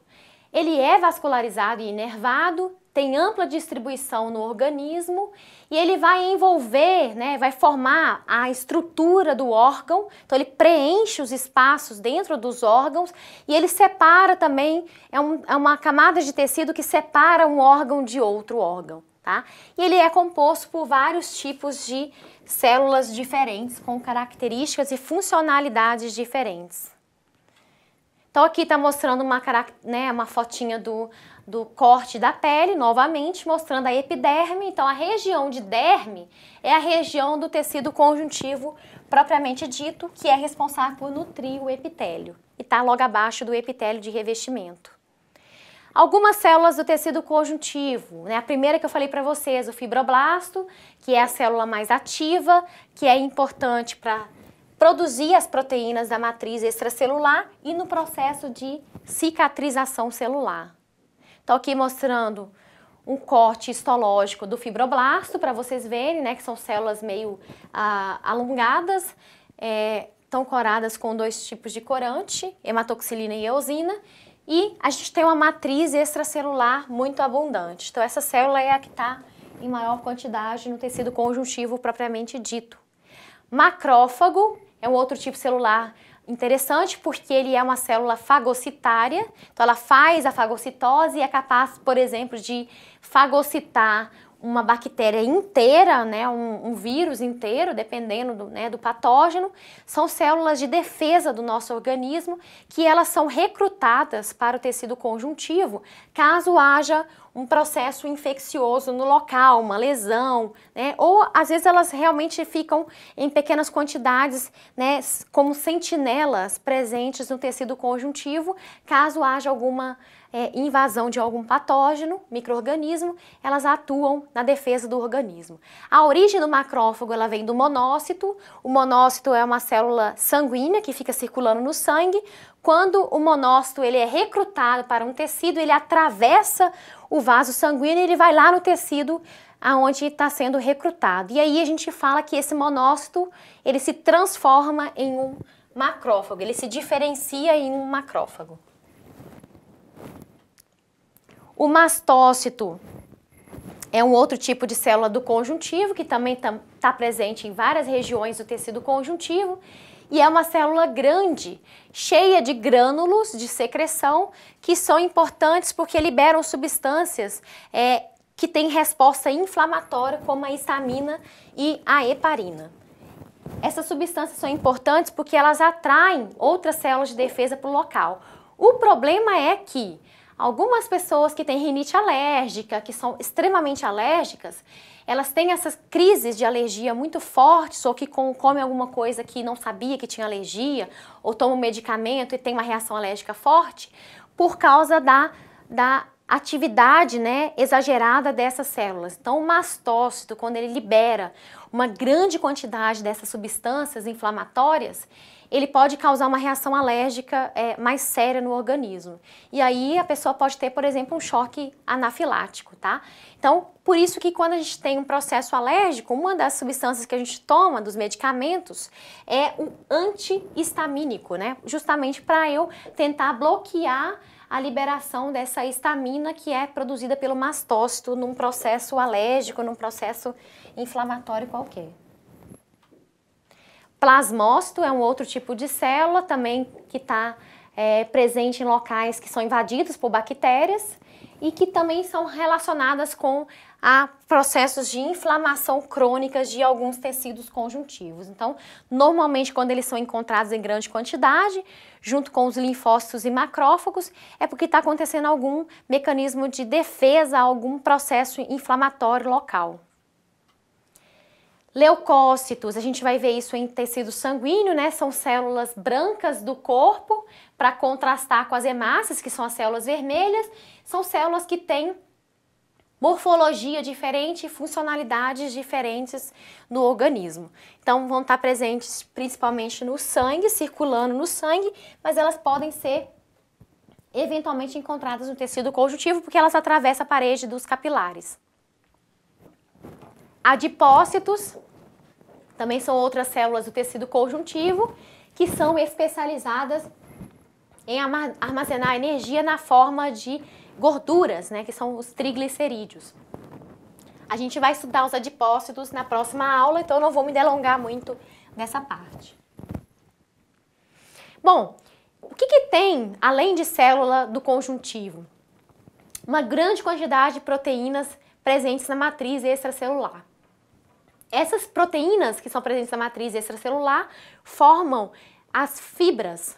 Ele é vascularizado e inervado, tem ampla distribuição no organismo e ele vai envolver, né, vai formar a estrutura do órgão, então ele preenche os espaços dentro dos órgãos e ele separa também, é uma camada de tecido que separa um órgão de outro órgão, tá? E ele é composto por vários tipos de células diferentes, com características e funcionalidades diferentes. Então aqui está mostrando uma fotinha do corte da pele, novamente mostrando a epiderme. Então a região de derme é a região do tecido conjuntivo propriamente dito, que é responsável por nutrir o epitélio. E está logo abaixo do epitélio de revestimento. Algumas células do tecido conjuntivo, né? A primeira que eu falei para vocês, o fibroblasto, que é a célula mais ativa, que é importante para produzir as proteínas da matriz extracelular e no processo de cicatrização celular. Então aqui mostrando um corte histológico do fibroblasto, para vocês verem, né, que são células meio alongadas, estão coradas com dois tipos de corante, hematoxilina e eosina, e a gente tem uma matriz extracelular muito abundante. Então essa célula é a que está em maior quantidade no tecido conjuntivo propriamente dito. Macrófago é um outro tipo celular interessante porque ele é uma célula fagocitária, então ela faz a fagocitose e é capaz, por exemplo, de fagocitar uma bactéria inteira, né, um vírus inteiro, dependendo do patógeno. São células de defesa do nosso organismo que elas são recrutadas para o tecido conjuntivo caso haja um processo infeccioso no local, uma lesão, né, ou às vezes elas realmente ficam em pequenas quantidades, né, como sentinelas presentes no tecido conjuntivo, caso haja alguma invasão de algum patógeno, micro-organismo, elas atuam na defesa do organismo. A origem do macrófago ela vem do monócito. O monócito é uma célula sanguínea que fica circulando no sangue. Quando o monócito ele é recrutado para um tecido, ele atravessa o vaso sanguíneo e ele vai lá no tecido aonde está sendo recrutado. E aí a gente fala que esse monócito ele se transforma em um macrófago, ele se diferencia em um macrófago. O mastócito é um outro tipo de célula do conjuntivo que também está presente em várias regiões do tecido conjuntivo e é uma célula grande, cheia de grânulos de secreção que são importantes porque liberam substâncias que têm resposta inflamatória como a histamina e a heparina. Essas substâncias são importantes porque elas atraem outras células de defesa para o local. O problema é que algumas pessoas que têm rinite alérgica, que são extremamente alérgicas, elas têm essas crises de alergia muito fortes ou que comem alguma coisa que não sabia que tinha alergia ou toma um medicamento e tem uma reação alérgica forte por causa da atividade, né, exagerada dessas células. Então, o mastócito, quando ele libera uma grande quantidade dessas substâncias inflamatórias, ele pode causar uma reação alérgica mais séria no organismo. E aí a pessoa pode ter, por exemplo, um choque anafilático, tá? Então, por isso que quando a gente tem um processo alérgico, uma das substâncias que a gente toma, dos medicamentos, é o antihistamínico, né? Justamente para eu tentar bloquear a liberação dessa histamina que é produzida pelo mastócito num processo alérgico, num processo inflamatório qualquer. Plasmócito é um outro tipo de célula também que está presente em locais que são invadidos por bactérias e que também são relacionadas com processos de inflamação crônicas de alguns tecidos conjuntivos. Então, normalmente quando eles são encontrados em grande quantidade, junto com os linfócitos e macrófagos, é porque está acontecendo algum mecanismo de defesa, algum processo inflamatório local. Leucócitos, a gente vai ver isso em tecido sanguíneo, né? São células brancas do corpo para contrastar com as hemácias, que são as células vermelhas. São células que têm morfologia diferente e funcionalidades diferentes no organismo. Então, vão estar presentes principalmente no sangue, circulando no sangue, mas elas podem ser eventualmente encontradas no tecido conjuntivo porque elas atravessam a parede dos capilares. Adipócitos também são outras células do tecido conjuntivo que são especializadas em armazenar energia na forma de gorduras, né, que são os triglicerídeos. A gente vai estudar os adipócitos na próxima aula, então eu não vou me delongar muito nessa parte. Bom, o que tem além de célula do conjuntivo? Uma grande quantidade de proteínas presentes na matriz extracelular. Essas proteínas que são presentes na matriz extracelular formam as fibras,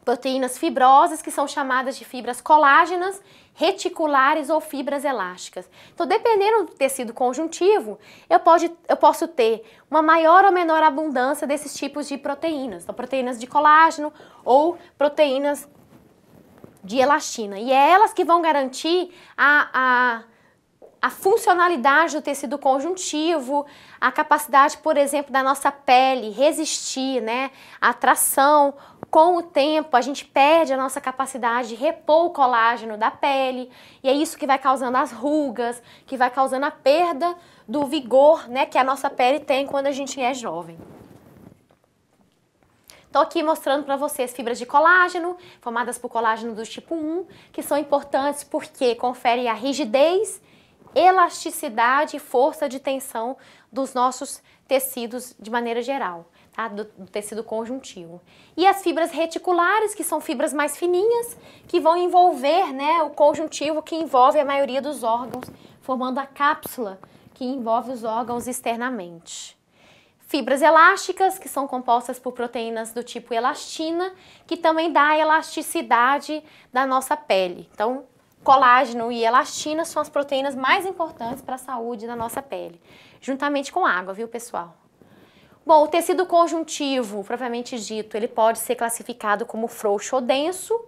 proteínas fibrosas que são chamadas de fibras colágenas, reticulares ou fibras elásticas. Então, dependendo do tecido conjuntivo, eu posso ter uma maior ou menor abundância desses tipos de proteínas. Então, proteínas de colágeno ou proteínas de elastina. E é elas que vão garantir a funcionalidade do tecido conjuntivo, a capacidade, por exemplo, da nossa pele resistir, né, à tração. Com o tempo, a gente perde a nossa capacidade de repor o colágeno da pele, e é isso que vai causando as rugas, que vai causando a perda do vigor, né, que a nossa pele tem quando a gente é jovem. Estou aqui mostrando para vocês fibras de colágeno, formadas por colágeno do tipo 1, que são importantes porque conferem a rigidez elasticidade e força de tensão dos nossos tecidos de maneira geral, tá? Do tecido conjuntivo. E as fibras reticulares, que são fibras mais fininhas, que vão envolver, né, o conjuntivo que envolve a maioria dos órgãos, formando a cápsula que envolve os órgãos externamente. Fibras elásticas, que são compostas por proteínas do tipo elastina, que também dá a elasticidade da nossa pele. Então, colágeno e elastina são as proteínas mais importantes para a saúde da nossa pele, juntamente com água, viu, pessoal? Bom, o tecido conjuntivo, propriamente dito, ele pode ser classificado como frouxo ou denso.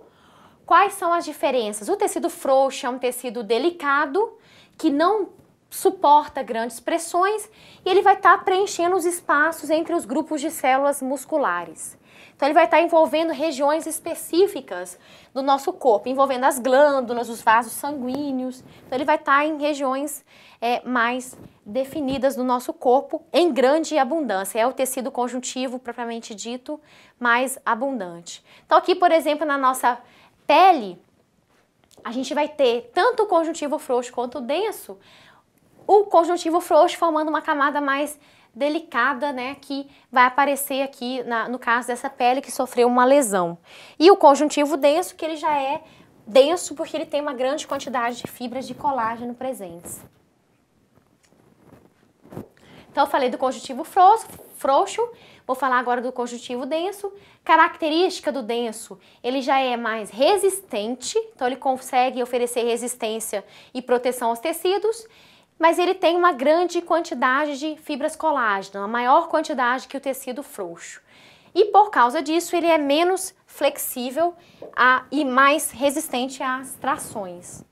Quais são as diferenças? O tecido frouxo é um tecido delicado, que não suporta grandes pressões e ele vai estar preenchendo os espaços entre os grupos de células musculares. Então ele vai estar envolvendo regiões específicas do nosso corpo, envolvendo as glândulas, os vasos sanguíneos. Então ele vai estar em regiões mais definidas do nosso corpo em grande abundância. É o tecido conjuntivo, propriamente dito, mais abundante. Então aqui, por exemplo, na nossa pele, a gente vai ter tanto o conjuntivo frouxo quanto o denso. O conjuntivo frouxo formando uma camada mais delicada, né, que vai aparecer aqui no caso dessa pele que sofreu uma lesão. E o conjuntivo denso, que ele já é denso porque ele tem uma grande quantidade de fibras de colágeno presentes. Então eu falei do conjuntivo frouxo, vou falar agora do conjuntivo denso. Característica do denso, ele já é mais resistente, então ele consegue oferecer resistência e proteção aos tecidos, mas ele tem uma grande quantidade de fibras colágeno, a maior quantidade que o tecido frouxo. E por causa disso, ele é menos flexível e mais resistente às trações.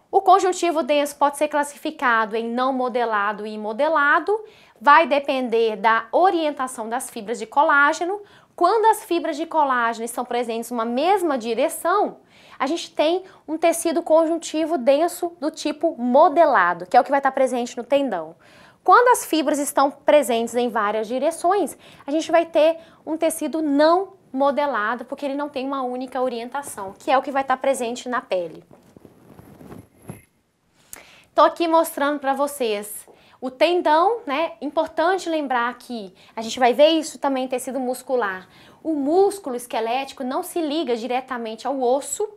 O conjuntivo denso pode ser classificado em não modelado e modelado, vai depender da orientação das fibras de colágeno. Quando as fibras de colágeno estão presentes numa mesma direção, a gente tem um tecido conjuntivo denso do tipo modelado, que é o que vai estar presente no tendão. Quando as fibras estão presentes em várias direções, a gente vai ter um tecido não modelado, porque ele não tem uma única orientação, que é o que vai estar presente na pele. Estou aqui mostrando para vocês o tendão, né? Importante lembrar que a gente vai ver isso também em tecido muscular. O músculo esquelético não se liga diretamente ao osso.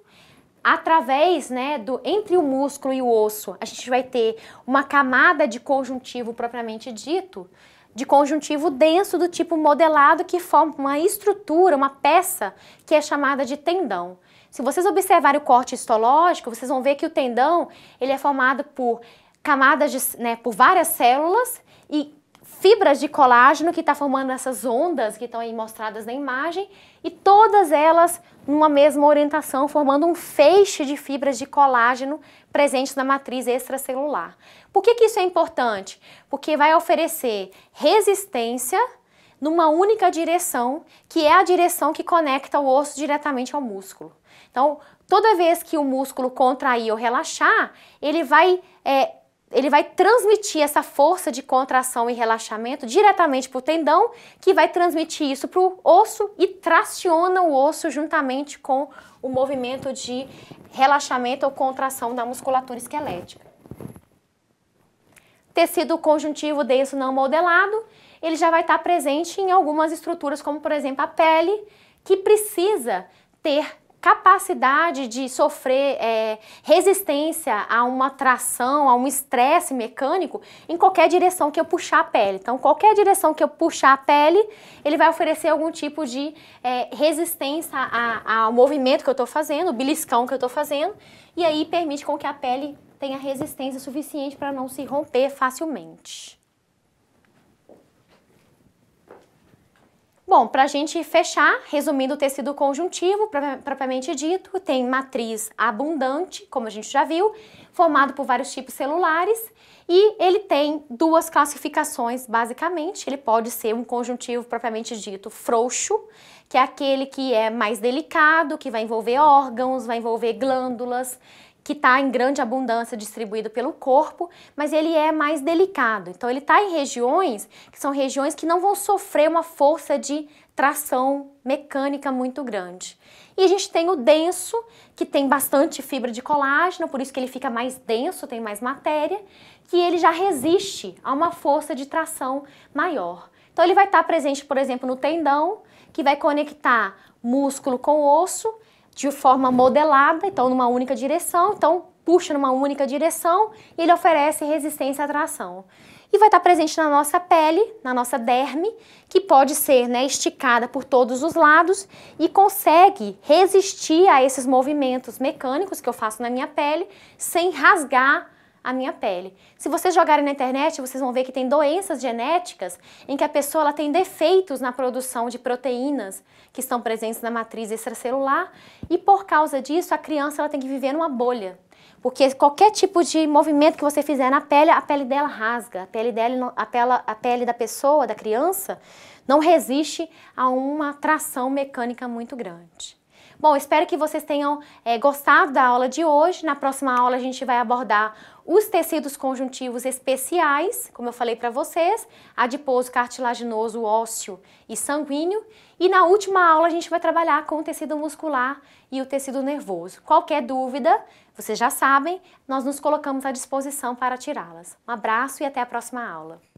Através, né, entre o músculo e o osso, a gente vai ter uma camada de conjuntivo propriamente dito, de conjuntivo denso do tipo modelado, que forma uma estrutura, uma peça que é chamada de tendão. Se vocês observarem o corte histológico, vocês vão ver que o tendão ele é formado por camadas, por várias células e fibras de colágeno que está formando essas ondas que estão aí mostradas na imagem e todas elas numa mesma orientação, formando um feixe de fibras de colágeno presentes na matriz extracelular. Por que isso é importante? Porque vai oferecer resistência numa única direção, que é a direção que conecta o osso diretamente ao músculo. Então, toda vez que o músculo contrair ou relaxar, ele vai transmitir essa força de contração e relaxamento diretamente para o tendão, que vai transmitir isso para o osso e traciona o osso juntamente com o movimento de relaxamento ou contração da musculatura esquelética. Tecido conjuntivo denso não modelado, ele já vai estar presente em algumas estruturas, como por exemplo a pele, que precisa ter capacidade de sofrer resistência a uma tração, a um estresse mecânico em qualquer direção que eu puxar a pele. Então, qualquer direção que eu puxar a pele, ele vai oferecer algum tipo de resistência ao movimento que eu estou fazendo, o beliscão que eu estou fazendo, e aí permite com que a pele tenha resistência suficiente para não se romper facilmente. Bom, para a gente fechar, resumindo o tecido conjuntivo, propriamente dito, tem matriz abundante, como a gente já viu, formado por vários tipos celulares, e ele tem duas classificações, basicamente. Ele pode ser um conjuntivo propriamente dito frouxo, que é aquele que é mais delicado, que vai envolver órgãos, vai envolver glândulas, que está em grande abundância distribuído pelo corpo, mas ele é mais delicado. Então ele está em regiões que são regiões que não vão sofrer uma força de tração mecânica muito grande. E a gente tem o denso, que tem bastante fibra de colágeno, por isso que ele fica mais denso, tem mais matéria, que ele já resiste a uma força de tração maior. Então ele vai estar presente, por exemplo, no tendão, que vai conectar músculo com osso de forma modelada, então numa única direção, então puxa numa única direção e ele oferece resistência à tração. E vai estar presente na nossa pele, na nossa derme, que pode ser, né, esticada por todos os lados e consegue resistir a esses movimentos mecânicos que eu faço na minha pele sem rasgar a minha pele. Se vocês jogarem na internet, vocês vão ver que tem doenças genéticas em que a pessoa ela tem defeitos na produção de proteínas que estão presentes na matriz extracelular e por causa disso a criança ela tem que viver numa bolha. Porque qualquer tipo de movimento que você fizer na pele, a pele dela rasga, a pele da pessoa, da criança, não resiste a uma tração mecânica muito grande. Bom, espero que vocês tenham gostado da aula de hoje. Na próxima aula a gente vai abordar os tecidos conjuntivos especiais, como eu falei para vocês, adiposo, cartilaginoso, ósseo e sanguíneo. E na última aula a gente vai trabalhar com o tecido muscular e o tecido nervoso. Qualquer dúvida, vocês já sabem, nós nos colocamos à disposição para tirá-las. Um abraço e até a próxima aula.